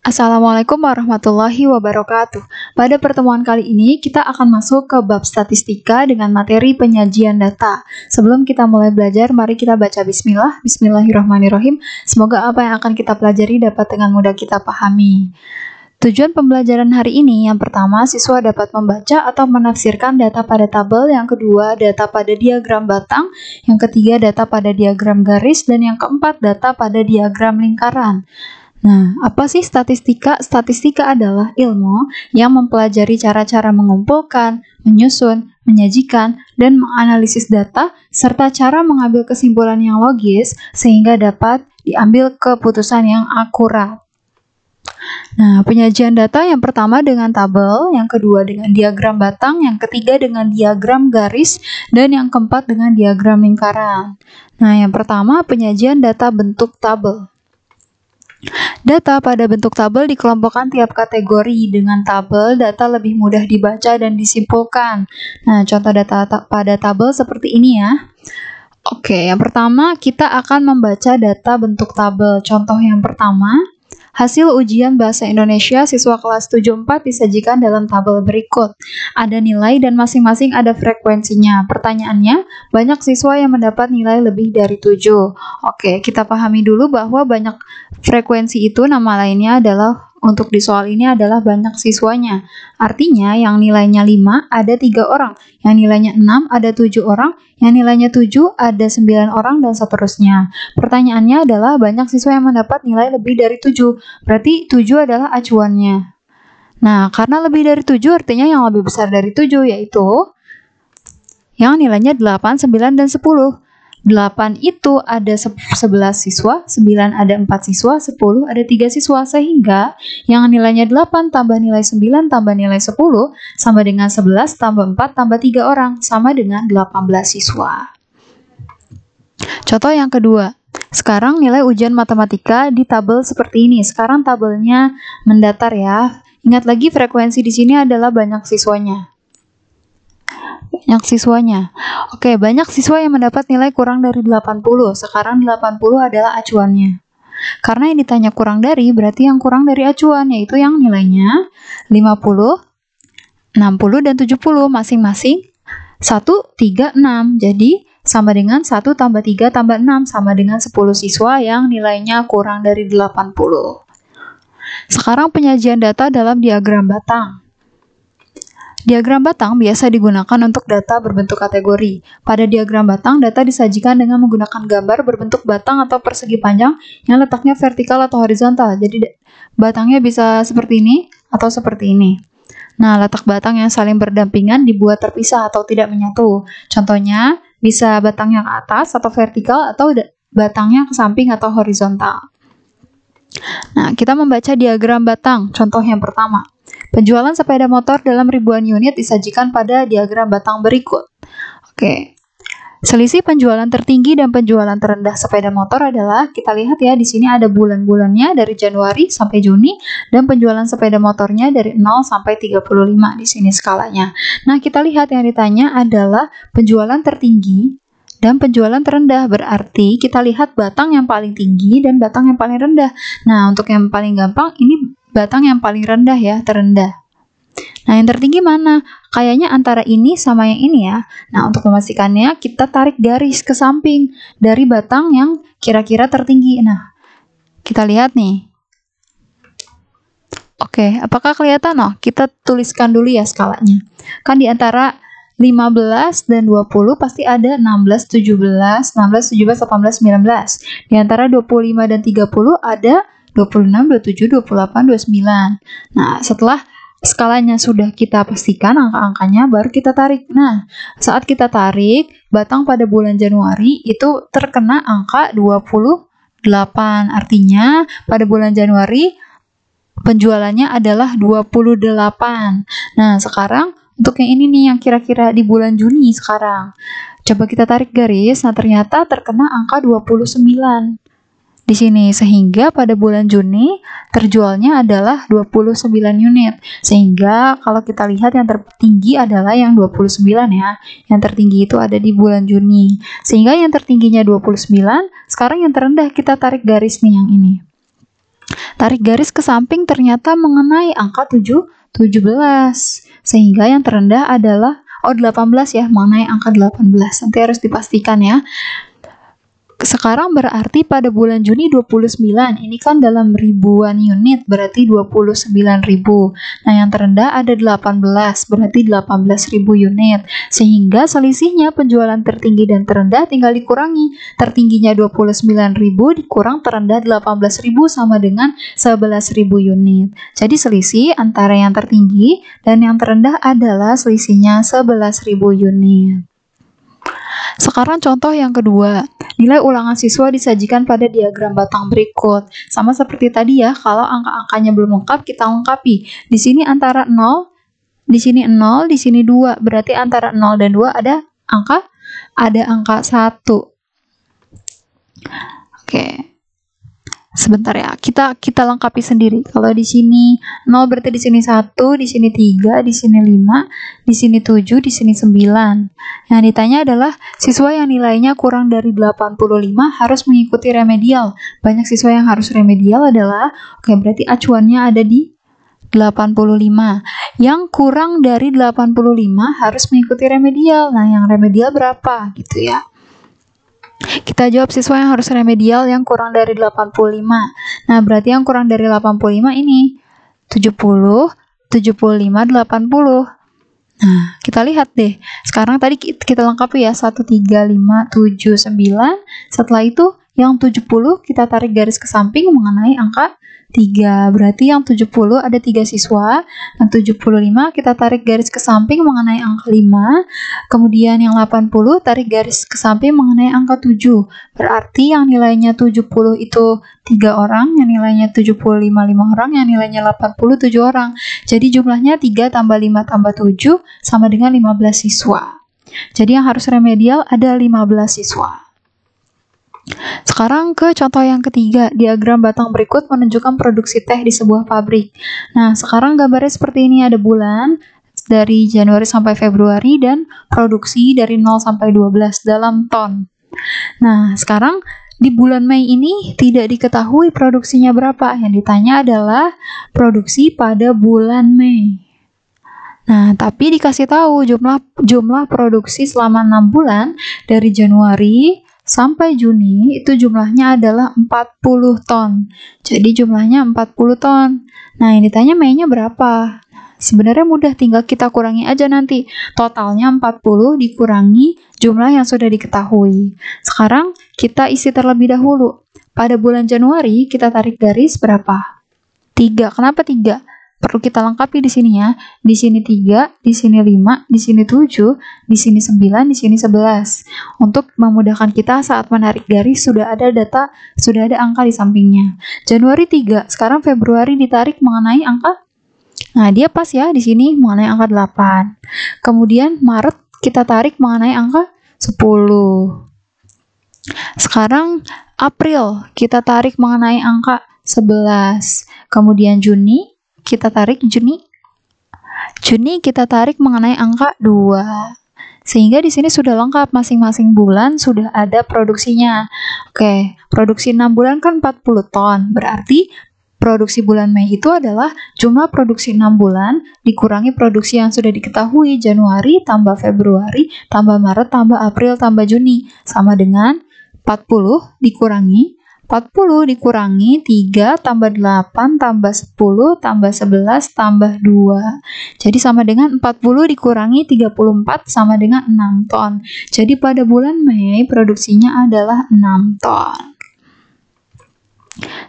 Assalamualaikum warahmatullahi wabarakatuh. Pada pertemuan kali ini, kita akan masuk ke bab statistika dengan materi penyajian data. Sebelum kita mulai belajar, mari kita baca bismillah. Bismillahirrahmanirrahim. Semoga apa yang akan kita pelajari dapat dengan mudah kita pahami. Tujuan pembelajaran hari ini, yang pertama, siswa dapat membaca atau menafsirkan data pada tabel, yang kedua, data pada diagram batang, yang ketiga, data pada diagram garis, dan yang keempat, data pada diagram lingkaran. Nah, apa sih statistika? Statistika adalah ilmu yang mempelajari cara-cara mengumpulkan, menyusun, menyajikan, dan menganalisis data, serta cara mengambil kesimpulan yang logis sehingga dapat diambil keputusan yang akurat. Nah, penyajian data yang pertama dengan tabel, yang kedua dengan diagram batang, yang ketiga dengan diagram garis, dan yang keempat dengan diagram lingkaran. Nah, yang pertama penyajian data bentuk tabel. Data pada bentuk tabel dikelompokkan tiap kategori. Dengan tabel, data lebih mudah dibaca dan disimpulkan. Nah, contoh data pada tabel seperti ini ya. Oke, yang pertama kita akan membaca data bentuk tabel. Contoh yang pertama, hasil ujian Bahasa Indonesia siswa kelas 74 disajikan dalam tabel berikut. Ada nilai dan masing-masing ada frekuensinya. Pertanyaannya, banyak siswa yang mendapat nilai lebih dari 7. Oke, kita pahami dulu bahwa banyak frekuensi itu nama lainnya adalah untuk di soal ini adalah banyak siswanya. Artinya yang nilainya 5 ada 3 orang, yang nilainya 6 ada 7 orang, yang nilainya 7 ada 9 orang, dan seterusnya. Pertanyaannya adalah banyak siswa yang mendapat nilai lebih dari 7. Berarti 7 adalah acuannya. Nah, karena lebih dari 7 artinya yang lebih besar dari 7 yaitu yang nilainya 8, 9, dan 10. 8 itu ada 11 siswa, 9 ada 4 siswa, 10 ada 3 siswa, sehingga yang nilainya 8 tambah nilai 9 tambah nilai 10 sama dengan 11 tambah 4 tambah 3 orang, sama dengan 18 siswa. Contoh yang kedua, sekarang nilai ujian matematika di tabel seperti ini. Sekarang tabelnya mendatar ya. Ingat lagi frekuensi di sini adalah banyak siswanya. Oke, banyak siswa yang mendapat nilai kurang dari 80. Sekarang 80 adalah acuannya. Karena yang ditanya kurang dari, berarti yang kurang dari acuan, yaitu yang nilainya 50, 60, dan 70. Masing-masing 1, 3, 6. Jadi, sama dengan 1 tambah 3 tambah 6, sama dengan 10 siswa yang nilainya kurang dari 80. Sekarang penyajian data dalam diagram batang. Diagram batang biasa digunakan untuk data berbentuk kategori. Pada diagram batang, data disajikan dengan menggunakan gambar berbentuk batang atau persegi panjang yang letaknya vertikal atau horizontal. Jadi batangnya bisa seperti ini atau seperti ini. Nah, letak batang yang saling berdampingan dibuat terpisah atau tidak menyatu. Contohnya, bisa batang yang ke atas atau vertikal atau batangnya ke samping atau horizontal. Nah, kita membaca diagram batang. Contoh yang pertama. Penjualan sepeda motor dalam ribuan unit disajikan pada diagram batang berikut. Oke. Selisih penjualan tertinggi dan penjualan terendah sepeda motor adalah, kita lihat ya, di sini ada bulan-bulannya dari Januari sampai Juni, dan penjualan sepeda motornya dari 0 sampai 35 di sini skalanya. Nah, kita lihat yang ditanya adalah penjualan tertinggi dan penjualan terendah. Berarti kita lihat batang yang paling tinggi dan batang yang paling rendah. Nah, untuk yang paling gampang, ini batang yang paling rendah ya, terendah. Nah, yang tertinggi mana? Kayaknya antara ini sama yang ini ya. Nah, untuk memastikannya, kita tarik garis ke samping dari batang yang kira-kira tertinggi. Nah, kita lihat nih. Oke, apakah kelihatan? Oh, kita tuliskan dulu ya skalanya. Kan di antara 15 dan 20 pasti ada 16, 17, 16, 17, 18, 19. Di antara 25 dan 30 ada 26, 27, 28, 29. Nah, setelah skalanya sudah kita pastikan angka-angkanya, baru kita tarik. Nah, saat kita tarik, batang pada bulan Januari itu terkena angka 28. Artinya, pada bulan Januari penjualannya adalah 28. Nah, sekarang untuk yang ini nih, yang kira-kira di bulan Juni sekarang. Coba kita tarik garis, nah ternyata terkena angka 29. Di sini, sehingga pada bulan Juni terjualnya adalah 29 unit. Sehingga kalau kita lihat yang tertinggi adalah yang 29 ya. Yang tertinggi itu ada di bulan Juni. Sehingga yang tertingginya 29, sekarang yang terendah kita tarik garis nih yang ini. Tarik garis ke samping ternyata mengenai angka 17. Sehingga yang terendah adalah 18 ya, mengenai angka 18. Nanti harus dipastikan ya. Sekarang berarti pada bulan Juni 29, ini kan dalam ribuan unit, berarti 29.000. Nah, yang terendah ada 18, berarti 18.000 unit. Sehingga selisihnya penjualan tertinggi dan terendah tinggal dikurangi. Tertingginya 29.000 dikurang terendah 18.000 sama dengan 11.000 unit. Jadi selisih antara yang tertinggi dan yang terendah adalah selisihnya 11.000 unit. Sekarang contoh yang kedua. Nilai ulangan siswa disajikan pada diagram batang berikut. Sama seperti tadi ya, kalau angka-angkanya belum lengkap, kita lengkapi. Di sini antara 0, di sini 0, di sini 2. Berarti antara 0 dan 2 ada angka 1. Oke. Sebentar ya, kita lengkapi sendiri. Kalau di sini 0 berarti di sini 1, di sini 3, di sini 5, di sini 7, di sini 9. Yang ditanya adalah siswa yang nilainya kurang dari 85 harus mengikuti remedial. Banyak siswa yang harus remedial adalah, berarti acuannya ada di 85. Yang kurang dari 85 harus mengikuti remedial. Nah, yang remedial berapa gitu ya? Kita jawab siswa yang harus remedial yang kurang dari 85. Nah, berarti yang kurang dari 85 ini 70, 75, 80. Nah, kita lihat deh. Sekarang tadi kita lengkapi ya, 1, 3, 5, 7, 9. Setelah itu yang 70 kita tarik garis ke samping mengenai angka 3. Berarti yang 70 ada 3 siswa. Yang 75 kita tarik garis ke samping mengenai angka 5. Kemudian yang 80 tarik garis ke samping mengenai angka 7. Berarti yang nilainya 70 itu 3 orang, yang nilainya 75 5 orang, yang nilainya 80 7 orang. Jadi jumlahnya 3 tambah 5 tambah 7 sama dengan 15 siswa. Jadi yang harus remedial ada 15 siswa. Sekarang ke contoh yang ketiga, diagram batang berikut menunjukkan produksi teh di sebuah pabrik. Nah, sekarang gambarnya seperti ini, ada bulan dari Januari sampai Februari dan produksi dari 0 sampai 12 dalam ton. Nah, sekarang di bulan Mei ini tidak diketahui produksinya berapa. Yang ditanya adalah produksi pada bulan Mei. Nah, tapi dikasih tahu jumlah produksi selama 6 bulan dari Januari sampai Juni itu jumlahnya adalah 40 ton. Jadi jumlahnya 40 ton. Nah, yang ditanya Mei-nya berapa? Sebenarnya mudah, tinggal kita kurangi aja nanti. Totalnya 40 dikurangi jumlah yang sudah diketahui. Sekarang kita isi terlebih dahulu. Pada bulan Januari kita tarik garis berapa? 3. Kenapa 3? Perlu kita lengkapi di sini ya. Di sini 3, di sini 5, di sini 7, di sini 9, di sini 11. Untuk memudahkan kita saat menarik garis sudah ada data, sudah ada angka di sampingnya. Januari 3, sekarang Februari ditarik mengenai angka. Nah, dia pas ya di sini mengenai angka 8. Kemudian Maret kita tarik mengenai angka 10. Sekarang April kita tarik mengenai angka 11. Kemudian Juni kita tarik Juni kita tarik mengenai angka 2. Sehingga di sini sudah lengkap, masing-masing bulan sudah ada produksinya. Oke, produksi 6 bulan kan 40 ton. Berarti produksi bulan Mei itu adalah jumlah produksi 6 bulan dikurangi produksi yang sudah diketahui, Januari tambah Februari tambah Maret tambah April tambah Juni, sama dengan 40 dikurangi 3 tambah 8 tambah 10 tambah 11 tambah 2. Jadi sama dengan 40 dikurangi 34 sama dengan 6 ton. Jadi pada bulan Mei produksinya adalah 6 ton.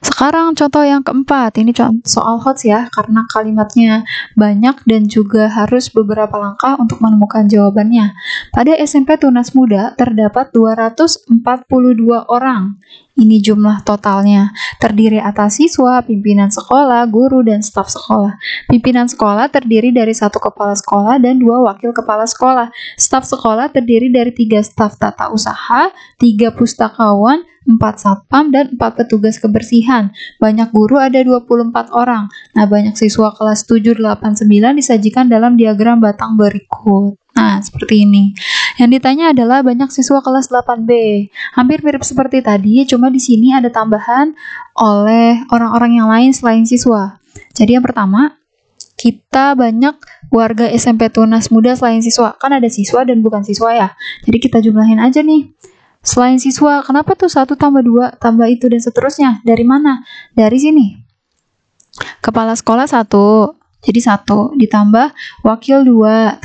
Sekarang contoh yang keempat, ini soal HOTS ya, karena kalimatnya banyak dan juga harus beberapa langkah untuk menemukan jawabannya. Pada SMP Tunas Muda terdapat 242 orang. Ini jumlah totalnya, terdiri atas siswa, pimpinan sekolah, guru, dan staf sekolah. Pimpinan sekolah terdiri dari 1 kepala sekolah dan 2 wakil kepala sekolah. Staf sekolah terdiri dari 3 staf tata usaha, 3 pustakawan, 4 satpam, dan 4 petugas kebersihan. Banyak guru ada 24 orang. Nah, banyak siswa kelas 7, 8, 9 disajikan dalam diagram batang berikut. Nah, seperti ini. Yang ditanya adalah banyak siswa kelas 8B. Hampir mirip seperti tadi, cuma di sini ada tambahan oleh orang-orang yang lain selain siswa. Jadi yang pertama, kita banyak warga SMP Tunas Muda selain siswa. Kan ada siswa dan bukan siswa ya. Jadi kita jumlahin aja nih. Selain siswa, kenapa tuh 1 tambah 2 tambah itu dan seterusnya? Dari mana? Dari sini. Kepala sekolah 1. Jadi 1 ditambah wakil 2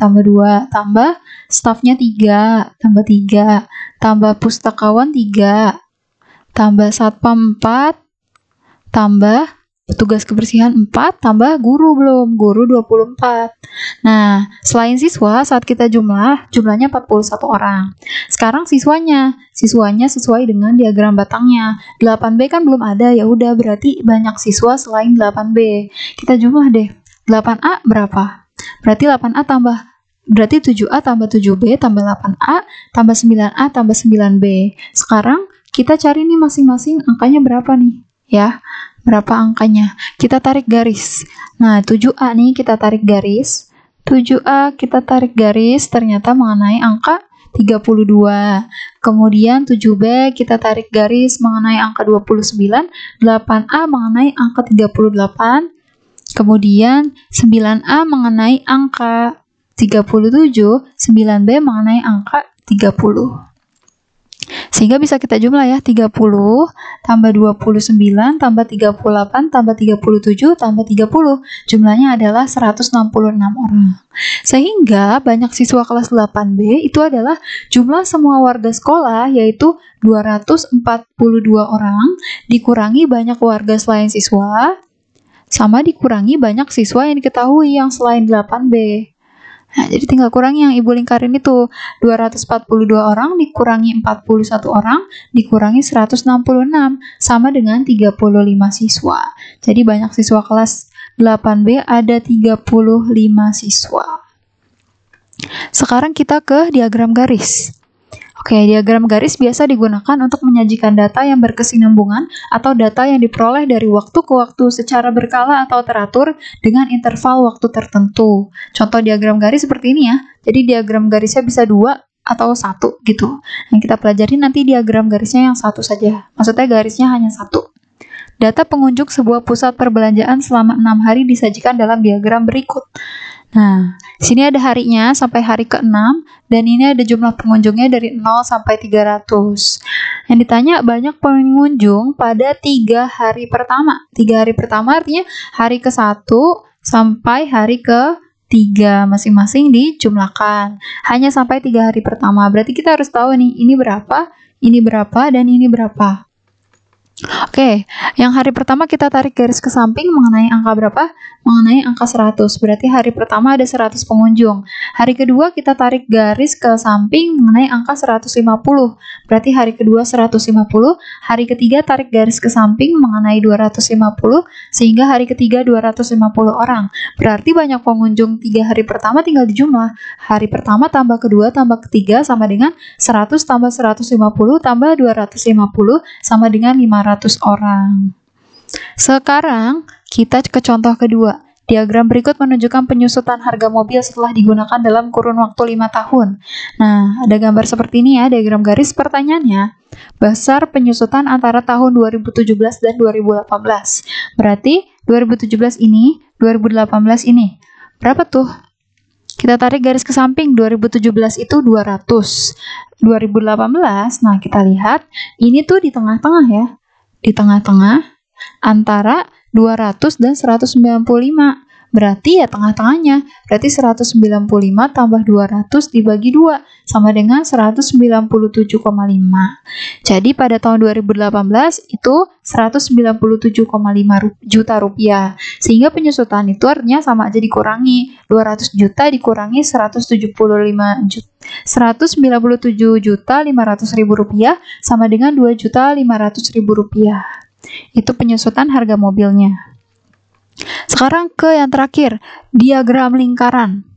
tambah stafnya 3 tambah 3 tambah pustakawan 3 tambah satpam 4 tambah petugas kebersihan 4 tambah guru 24. Nah, selain siswa saat kita jumlahnya 41 orang. Sekarang siswanya sesuai dengan diagram batangnya. 8B kan belum ada, ya udah berarti banyak siswa selain 8B. Kita jumlah deh. 8A berapa? Berarti 8A berarti 7A tambah 7B tambah 8A tambah 9A tambah 9B. Sekarang kita cari nih masing-masing angkanya berapa nih, ya. Berapa angkanya? Kita tarik garis. Nah, 7A nih kita tarik garis. 7A kita tarik garis ternyata mengenai angka 32. Kemudian 7B kita tarik garis mengenai angka 29. 8A mengenai angka 38. Kemudian 9A mengenai angka 37, 9B mengenai angka 30. Sehingga bisa kita jumlah ya, 30 tambah 29 tambah 38 tambah 37 tambah 30. Jumlahnya adalah 166 orang. Sehingga banyak siswa kelas 8B itu adalah jumlah semua warga sekolah yaitu 242 orang dikurangi banyak warga selain siswa sama dikurangi banyak siswa yang diketahui yang selain 8B. Nah, jadi tinggal kurangi yang Ibu lingkarin itu. 242 orang dikurangi 41 orang dikurangi 166 sama dengan 35 siswa. Jadi banyak siswa kelas 8B ada 35 siswa. Sekarang kita ke diagram garis. Oke, diagram garis biasa digunakan untuk menyajikan data yang berkesinambungan atau data yang diperoleh dari waktu ke waktu secara berkala atau teratur dengan interval waktu tertentu. Contoh diagram garis seperti ini ya. Jadi diagram garisnya bisa 2 atau 1 gitu. Yang kita pelajari nanti diagram garisnya yang 1 saja. Maksudnya garisnya hanya 1. Data pengunjung sebuah pusat perbelanjaan selama 6 hari disajikan dalam diagram berikut. Nah, sini ada harinya sampai hari ke-6 dan ini ada jumlah pengunjungnya dari 0 sampai 300. Yang ditanya banyak pengunjung pada 3 hari pertama. 3 hari pertama artinya hari ke-1 sampai hari ke-3 masing-masing dijumlahkan. Hanya sampai 3 hari pertama. Berarti kita harus tahu nih, ini berapa, dan ini berapa. Oke, yang hari pertama kita tarik garis ke samping mengenai angka berapa? Mengenai angka 100. Berarti hari pertama ada 100 pengunjung. Hari kedua kita tarik garis ke samping mengenai angka 150. Berarti hari kedua 150. Hari ketiga tarik garis ke samping mengenai 250. Sehingga hari ketiga 250 orang. Berarti banyak pengunjung 3 hari pertama tinggal dijumlah. Hari pertama tambah kedua tambah ketiga sama dengan 100 tambah 150 tambah 250 sama dengan 500 orang. Sekarang kita ke contoh kedua. Diagram berikut menunjukkan penyusutan harga mobil setelah digunakan dalam kurun waktu 5 tahun. Nah, ada gambar seperti ini ya, diagram garis. Pertanyaannya, besar penyusutan antara tahun 2017 dan 2018. Berarti 2017 ini, 2018 ini. Berapa tuh? Kita tarik garis ke samping, 2017 itu 200. 2018, nah kita lihat, ini tuh di tengah-tengah ya. Di tengah-tengah antara 200 dan 195. Berarti ya tengah-tengahnya. Berarti 195 tambah 200 dibagi 2 sama dengan 197,5. Jadi pada tahun 2018 itu 197,5 juta rupiah. Sehingga penyusutan itu artinya sama aja dikurangi. 200 juta dikurangi 197 juta 500 ribu rupiah sama dengan 2 juta 500 ribu rupiah. Itu penyusutan harga mobilnya. Sekarang ke yang terakhir, diagram lingkaran.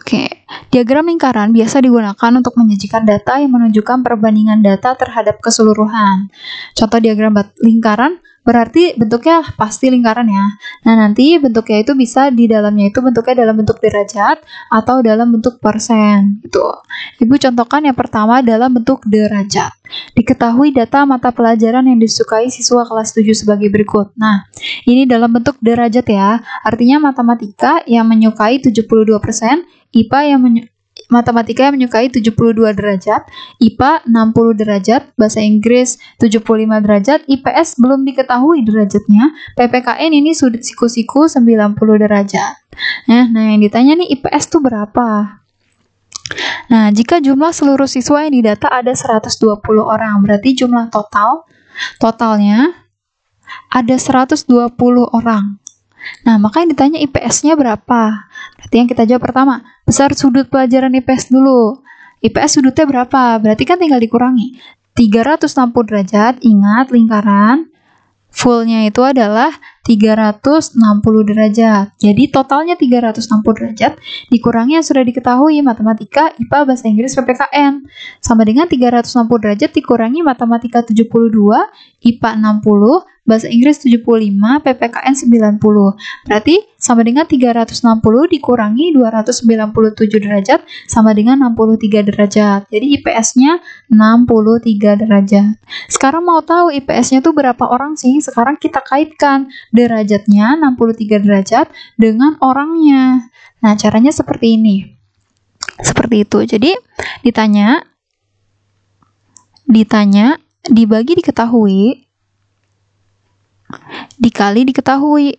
Oke, diagram lingkaran biasa digunakan untuk menyajikan data yang menunjukkan perbandingan data terhadap keseluruhan. Contoh diagram lingkaran, berarti bentuknya pasti lingkaran ya. Nah, nanti bentuknya itu bisa di dalamnya itu bentuknya dalam bentuk derajat atau dalam bentuk persen gitu. Ibu contohkan yang pertama dalam bentuk derajat. Diketahui data mata pelajaran yang disukai siswa kelas 7 sebagai berikut. Nah, ini dalam bentuk derajat ya. Artinya matematika yang menyukai 72%, IPA yang matematika yang menyukai 72 derajat, IPA 60 derajat, bahasa Inggris 75 derajat, IPS belum diketahui derajatnya, PPKN ini sudut siku-siku 90 derajat. Nah, yang ditanya nih IPS tuh berapa? Nah, jika jumlah seluruh siswa yang didata ada 120 orang, berarti jumlah totalnya ada 120 orang. Nah, maka yang ditanya IPS-nya berapa? Berarti yang kita jawab pertama, besar sudut pelajaran IPS dulu. IPS sudutnya berapa? Berarti kan tinggal dikurangi. 360 derajat, ingat lingkaran, fullnya itu adalah 360 derajat. Jadi totalnya 360 derajat, dikurangi yang sudah diketahui, matematika, IPA, bahasa Inggris, PPKN. Sama dengan 360 derajat dikurangi matematika 72, IPA 60, bahasa Inggris 75, PPKN 90. Berarti sama dengan 360 dikurangi 297 derajat sama dengan 63 derajat. Jadi IPS-nya 63 derajat. Sekarang mau tahu IPS-nya tuh berapa orang sih? Sekarang kita kaitkan derajatnya 63 derajat dengan orangnya. Nah, caranya seperti ini. Seperti itu. Jadi ditanya dibagi diketahui dikali diketahui.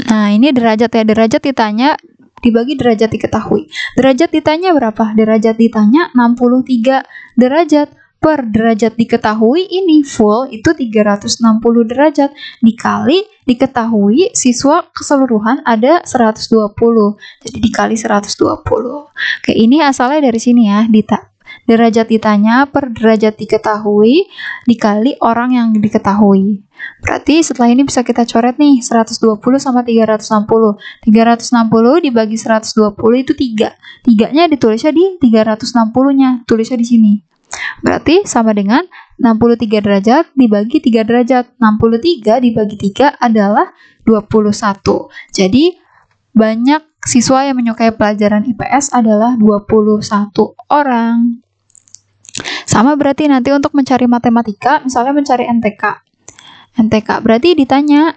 Nah, ini derajat ya. Derajat ditanya dibagi derajat diketahui. Derajat ditanya berapa? Derajat ditanya 63 derajat. Per derajat diketahui ini full itu 360 derajat. Dikali diketahui siswa keseluruhan ada 120. Jadi dikali 120. Oke, ini asalnya dari sini ya. Derajat ditanya per derajat diketahui dikali orang yang diketahui. Berarti setelah ini bisa kita coret nih, 120 sama 360. 360 dibagi 120 itu 3. 3-nya ditulisnya di 360-nya, tulisnya di sini. Berarti sama dengan 63 derajat dibagi 3 derajat. 63 dibagi 3 adalah 21. Jadi banyak siswa yang menyukai pelajaran IPS adalah 21 orang. Sama berarti nanti untuk mencari matematika, misalnya mencari NTK berarti ditanya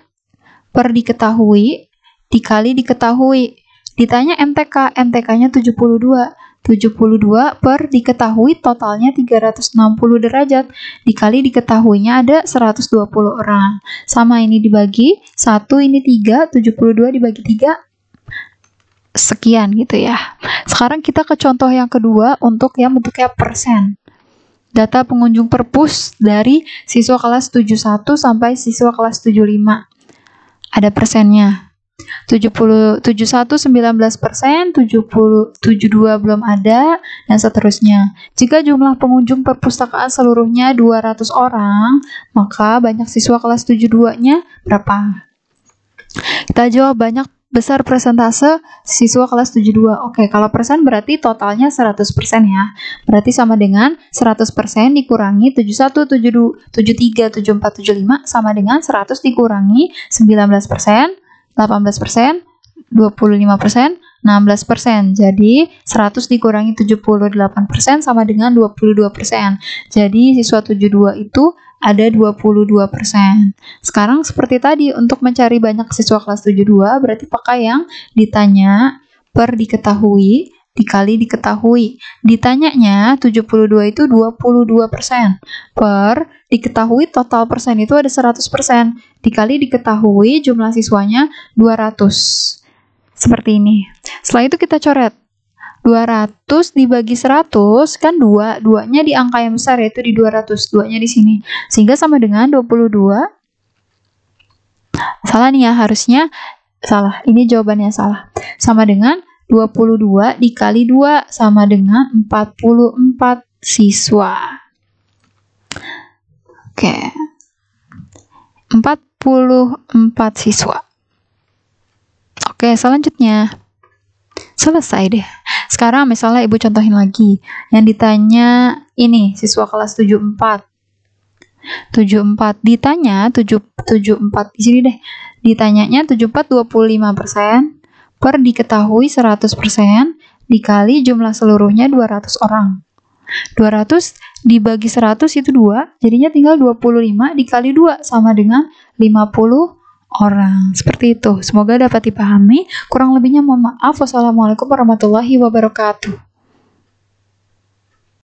per diketahui dikali diketahui. Ditanya NTK-nya 72. 72 per diketahui totalnya 360 derajat. Dikali diketahuinya ada 120 orang. Sama ini dibagi 1, ini 3, 72 dibagi 3 sekian gitu ya. Sekarang kita ke contoh yang kedua untuk yang bentuknya persen. Data pengunjung perpus dari siswa kelas 71 sampai siswa kelas 75. Ada persennya. 71 19%, 72 belum ada, dan seterusnya. Jika jumlah pengunjung perpustakaan seluruhnya 200 orang, maka banyak siswa kelas 72-nya berapa? Kita jawab banyak besar persentase siswa kelas 72. Oke, kalau persen berarti totalnya 100% ya. Berarti sama dengan 100% dikurangi 71, 72, 73, 74, 75 sama dengan 100 dikurangi 19%, 18%, 25%, 16%. Jadi 100 dikurangi 78% sama dengan 22%. Jadi siswa 72 itu ada 22%. Sekarang seperti tadi, untuk mencari banyak siswa kelas 72, berarti pakai yang ditanya per diketahui dikali diketahui. Ditanyanya 72 itu 22%. Per diketahui total persen itu ada 100%. Dikali diketahui jumlah siswanya 200. Seperti ini. Setelah itu kita coret. 200 dibagi 100 kan 2. 2-nya di angka yang besar yaitu di 200. 2-nya di sini. Sehingga sama dengan 22. Salah nih ya, harusnya salah. Ini jawabannya salah. Sama dengan 22 dikali 2 sama dengan 44 siswa. Oke. 44 siswa. Oke, selanjutnya. Selesai deh. Sekarang misalnya ibu contohin lagi. Yang ditanya ini, siswa kelas 74. 74. Ditanya 74 di sini deh. Ditanyanya 74 25% per diketahui 100% dikali jumlah seluruhnya 200 orang. 200 dibagi 100 itu 2, jadinya tinggal 25 dikali 2 sama dengan 50 orang. Seperti itu. Semoga dapat dipahami. Kurang lebihnya mohon maaf. Wassalamualaikum warahmatullahi wabarakatuh.